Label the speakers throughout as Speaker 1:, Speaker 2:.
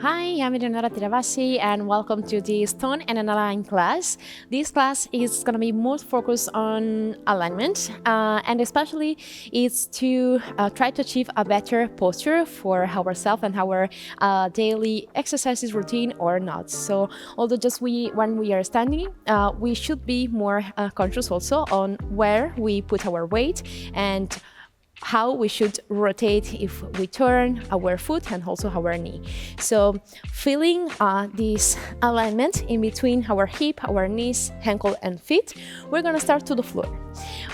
Speaker 1: Hi, I'm Eleonora Tiravasi and welcome to the Stone and Align class. This class is going to be more focused on alignment and especially it's to try to achieve a better posture for ourselves and our daily exercises routine or not. So although when we are standing, we should be more conscious also on where we put our weight and how we should rotate if we turn our foot and also our knee. So feeling this alignment in between our hip, our knees, ankle and feet, we're gonna start to the floor.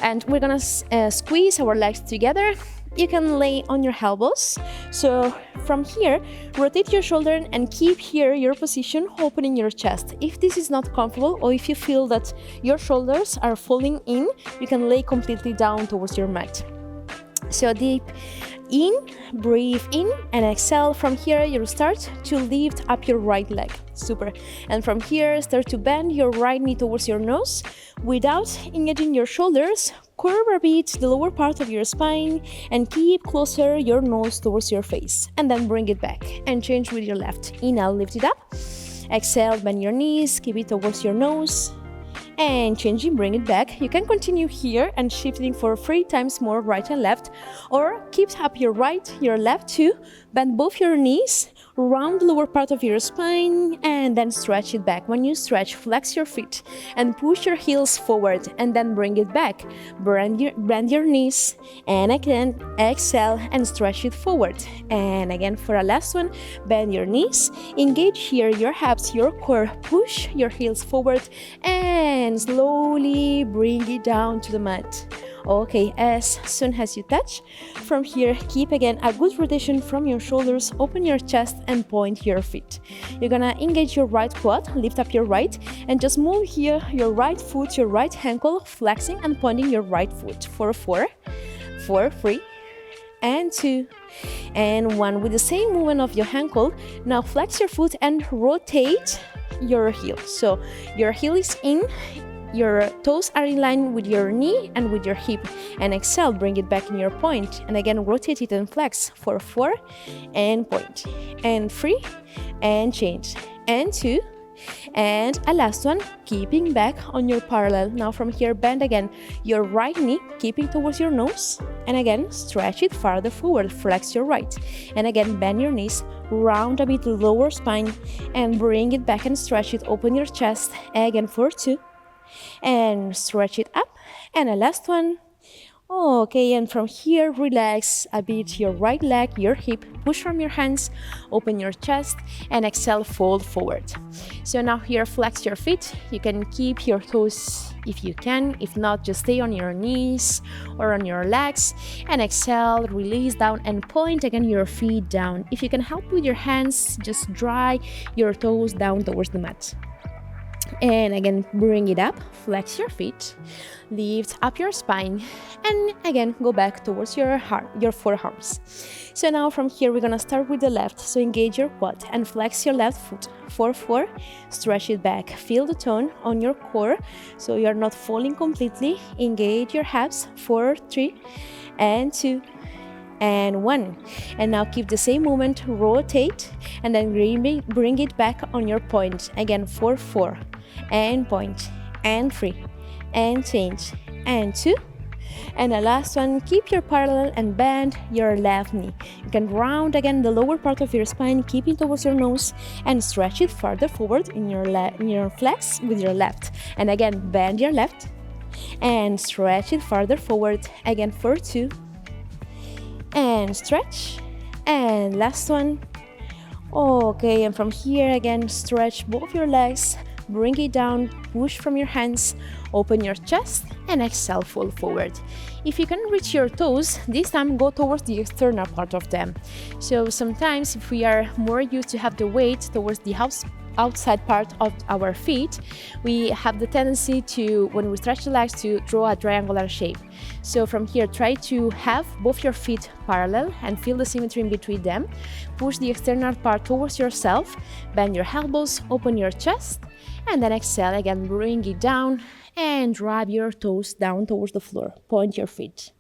Speaker 1: And we're gonna squeeze our legs together. You can lay on your elbows. So from here, rotate your shoulder and keep here your position, opening your chest. If this is not comfortable or if you feel that your shoulders are falling in, you can lay completely down towards your mat. So deep in, breathe in and exhale. From here, you'll start to lift up your right leg. Super. And from here, start to bend your right knee towards your nose without engaging your shoulders. Curve a bit the lower part of your spine and keep closer your nose towards your face. And then bring it back and change with your left. Inhale, lift it up. Exhale, bend your knees, keep it towards your nose. And changing, bring it back. You can continue here and shifting for 3 times more right and left, or keep up your right, your left too. Bend both your knees, round the lower part of your spine, and then stretch it back. When you stretch, flex your feet and push your heels forward, and then bring it back. Bend your knees, and again, exhale and stretch it forward. And again, for a last one, bend your knees, engage here your abs, your core, push your heels forward, and slowly bring it down to the mat. Okay, as soon as you touch, from here, keep again a good rotation from your shoulders, open your chest and point your feet. You're gonna engage your right quad, lift up your right, and just move here your right foot, your right ankle, flexing and pointing your right foot for 4, 3, and 2, and 1. With the same movement of your ankle, now flex your foot and rotate your heel. So your heel is in, your toes are in line with your knee and with your hip, and exhale, bring it back in your point, and again rotate it and flex for 4 and point, and 3 and change, and 2, and a last one, keeping back on your parallel. Now from here, bend again your right knee, keeping towards your nose, and again stretch it farther forward, flex your right, and again bend your knees, round a bit the lower spine, and bring it back and stretch it, open your chest, again for 2, and stretch it up, and a last one. Okay, and from here, relax a bit your right leg, your hip, push from your hands, open your chest, and exhale, fold forward. So now here, flex your feet. You can keep your toes if you can. If not, just stay on your knees or on your legs, and exhale, release down and point again your feet down. If you can help with your hands, just dry your toes down towards the mat. And again, bring it up, flex your feet, lift up your spine, and again, go back towards your forearms. So now from here, we're gonna start with the left. So engage your quad and flex your left foot for 4, stretch it back. Feel the tone on your core, so you're not falling completely. Engage your abs for 3 and 2, and 1. And now keep the same movement, rotate, and then bring it back on your point. Again for 4, and point, and 3, and change, and 2. And the last one, keep your parallel and bend your left knee. You can round again the lower part of your spine, keep it towards your nose, and stretch it farther forward in your flex with your left. And again, bend your left, and stretch it farther forward, again for 2, and stretch, and last one. Okay, and from here again, stretch both your legs, bring it down, push from your hands, open your chest, and exhale, fold forward. If you can reach your toes, this time go towards the external part of them. So sometimes if we are more used to have the weight towards the outside part of our feet, we have the tendency to, when we stretch the legs, to draw a triangular shape. So from here, try to have both your feet parallel and feel the symmetry in between them. Push the external part towards yourself, bend your elbows, open your chest, and then exhale again, bring it down and drop your toes down towards the floor. Point your feet.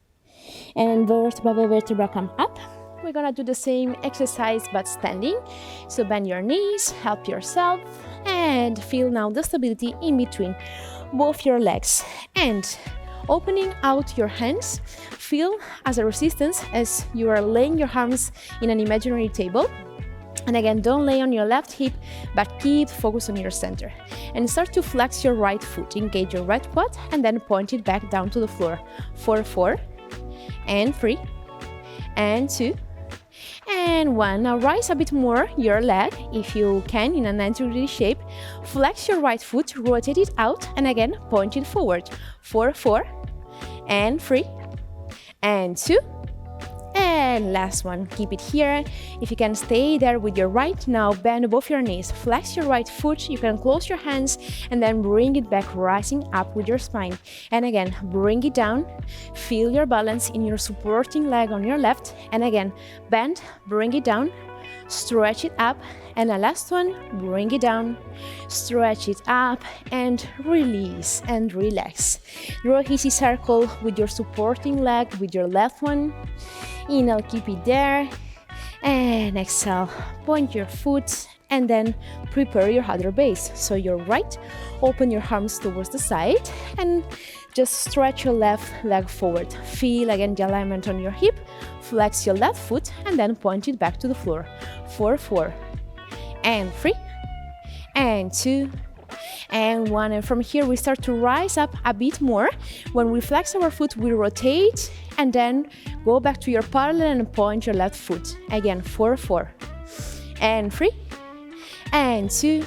Speaker 1: And vertebra by vertebra come up. we're gonna do the same exercise but standing. So bend your knees, help yourself, and feel now the stability in between both your legs. And opening out your hands, feel as a resistance as you are laying your arms in an imaginary table. And again, don't lay on your left hip, but keep focus on your center. And start to flex your right foot, engage your right quad, and then point it back down to the floor. 4, 4, and 3, and 2, and 1. Now rise a bit more your leg, if you can, in a 90-degree shape. Flex your right foot, rotate it out, and again, point it forward. 4, 4, and 3, and 2, and last one. Keep it here. If you can stay there with your right, now bend both your knees, flex your right foot, you can close your hands, and then bring it back, rising up with your spine. And again, bring it down, feel your balance in your supporting leg on your left, and again, bend, bring it down, stretch it up, and the last one, bring it down, stretch it up, and release and relax. Draw a easy circle with your supporting leg with your left one. Inhale, keep it there, and exhale, point your foot, and then prepare your other base. So your right, open your arms towards the side, and just stretch your left leg forward. Feel again the alignment on your hip, flex your left foot, and then point it back to the floor. 4, 4, and 3, and 2, and 1. And from here we start to rise up a bit more. When we flex our foot, we rotate, and then go back to your parallel and point your left foot. Again, 4, 4, and 3, and 2,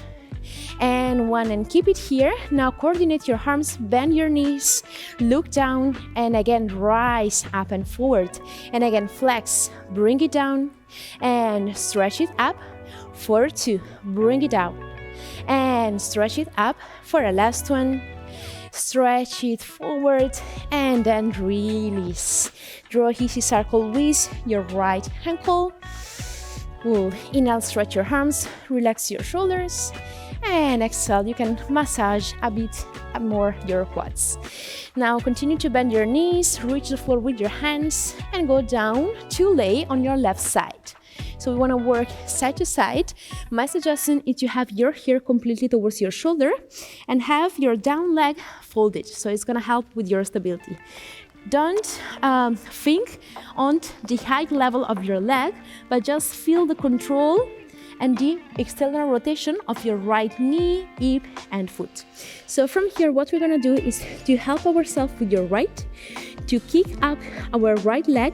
Speaker 1: and 1. And keep it here. Now coordinate your arms, bend your knees, look down, and again rise up and forward. And again, flex, bring it down, and stretch it up. 4, 2, bring it down, and stretch it up for a last one. Stretch it forward, and then release. Draw a easy circle with your right ankle. Inhale, stretch your arms, relax your shoulders, and exhale, you can massage a bit more your quads. Now continue to bend your knees, reach the floor with your hands, and go down to lay on your left side. So we want to work side to side. My suggestion is to have your hair completely towards your shoulder and have your down leg folded. So it's going to help with your stability. Don't think on the height level of your leg, but just feel the control and the external rotation of your right knee, hip, and foot. So from here, what we're going to do is to help ourselves with your right, to kick up our right leg,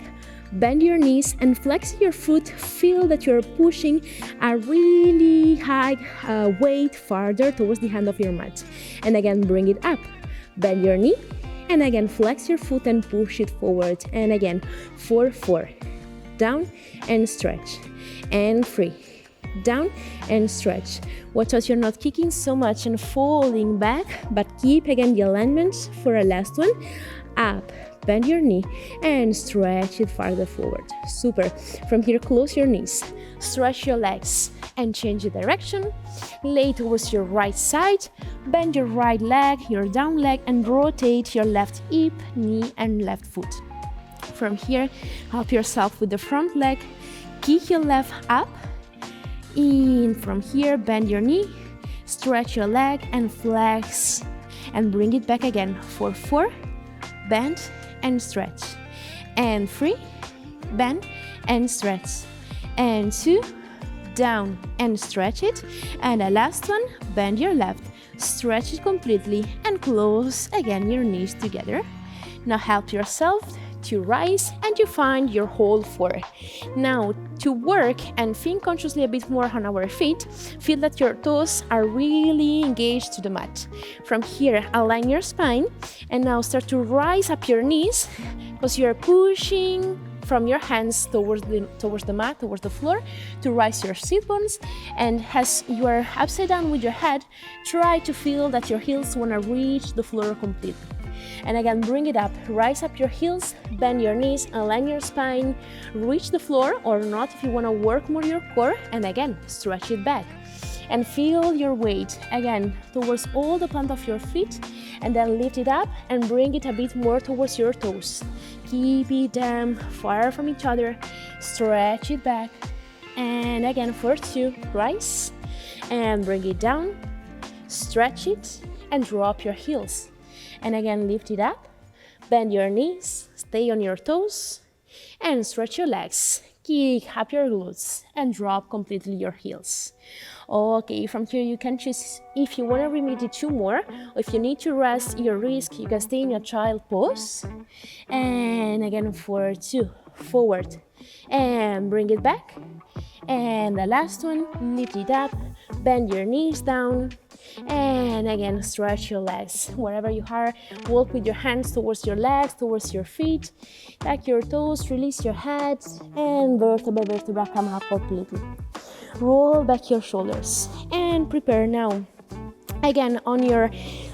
Speaker 1: bend your knees and flex your foot. Feel that you're pushing a really high weight farther towards the hand of your mat. And again, bring it up. Bend your knee, and again, flex your foot and push it forward. And again, 4, 4. Down and stretch. And 3. Down and stretch. Watch out you're not kicking so much and falling back, but keep again the alignment for a last one. Up. Bend your knee and stretch it farther forward. Super. From here, close your knees, stretch your legs, and change the direction. Lay towards your right side, bend your right leg, your down leg, and rotate your left hip, knee, and left foot. From here, help yourself with the front leg, kick your left up. In from here, bend your knee, stretch your leg, and flex, and bring it back again. 4, 4, bend, and stretch, and 3, bend and stretch, and 2, down and stretch it, and the last one, bend your left, stretch it completely, and close again your knees together. Now help yourself to rise and to find your whole 4. Now to work and think consciously a bit more on our feet, feel that your toes are really engaged to the mat. From here, align your spine, and now start to rise up your knees because you're pushing from your hands towards the mat, towards the floor, to rise your sit bones. And as you are upside down with your head, try to feel that your heels want to reach the floor completely. And again, bring it up, rise up your heels, bend your knees, align your spine, reach the floor or not if you want to work more your core, and again, stretch it back. and feel your weight again towards all the plant of your feet, and then lift it up and bring it a bit more towards your toes. Keep them far from each other. Stretch it back, and again for 2, rise and bring it down, stretch it and drop your heels, and again lift it up, bend your knees, stay on your toes and stretch your legs. Kick up your glutes and drop completely your heels. Okay, from here you can choose if you want to repeat it 2 more, or if you need to rest your wrist, you can stay in your child pose. And again for 2, forward and bring it back. And the last one, lift it up, bend your knees down, and again stretch your legs wherever you are. Walk with your hands towards your legs, towards your feet. Tuck your toes, release your head, and vertebra by vertebra come up completely. Roll back your shoulders and prepare now. Again on your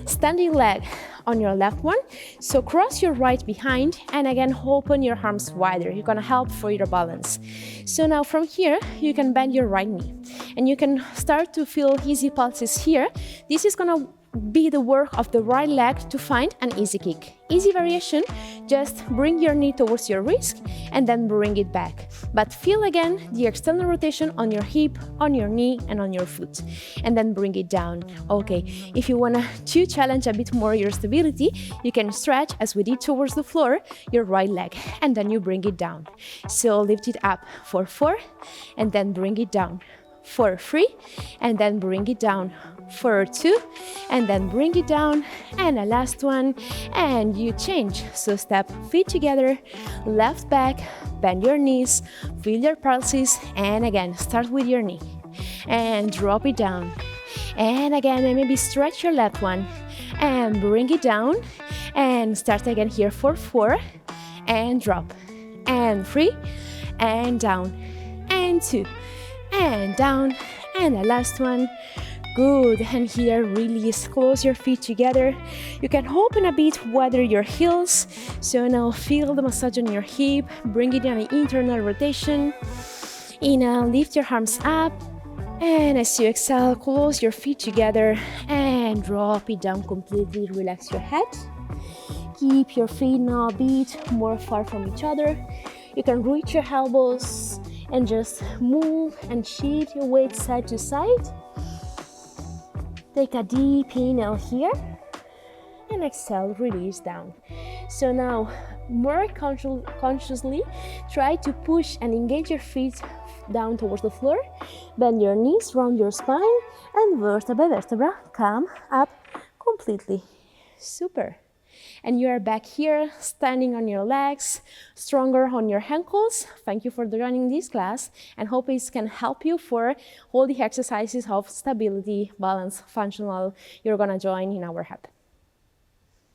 Speaker 1: standing leg, on your left one, so cross your right behind and again open your arms wider. You're gonna help for your balance. So now from here you can bend your right knee and you can start to feel easy pulses here. This is gonna be the work of the right leg to find an easy kick. Easy variation, just bring your knee towards your wrist and then bring it back. But feel again the external rotation on your hip, on your knee and on your foot. And then bring it down. Okay, if you wanna to challenge a bit more your stability, you can stretch as we did towards the floor, your right leg, and then you bring it down. So lift it up for 4 and then bring it down. For 3 and then bring it down. For 2 and then bring it down, and a last one and you change. So step feet together, left back, bend your knees, feel your pulses, and again start with your knee and drop it down, and again and maybe stretch your left one and bring it down, and start again here for 4 and drop, and 3 and down, and 2 and down, and the last one. Good, and here release, close your feet together. You can open a bit, whether your heels. So now feel the massage on your hip, bring it on an internal rotation. Inhale, lift your arms up, and as you exhale, close your feet together and drop it down completely, relax your head. Keep your feet now a bit more far from each other. You can reach your elbows and just move and shift your weight side to side. Take a deep inhale here and exhale, release down. So now, more consciously, try to push and engage your feet down towards the floor. Bend your knees, round your spine, and vertebra by vertebra come up completely. Super. And you are back here, standing on your legs, stronger on your ankles. Thank you for joining this class, and hope it can help you for all the exercises of stability, balance, functional you're gonna join in our app.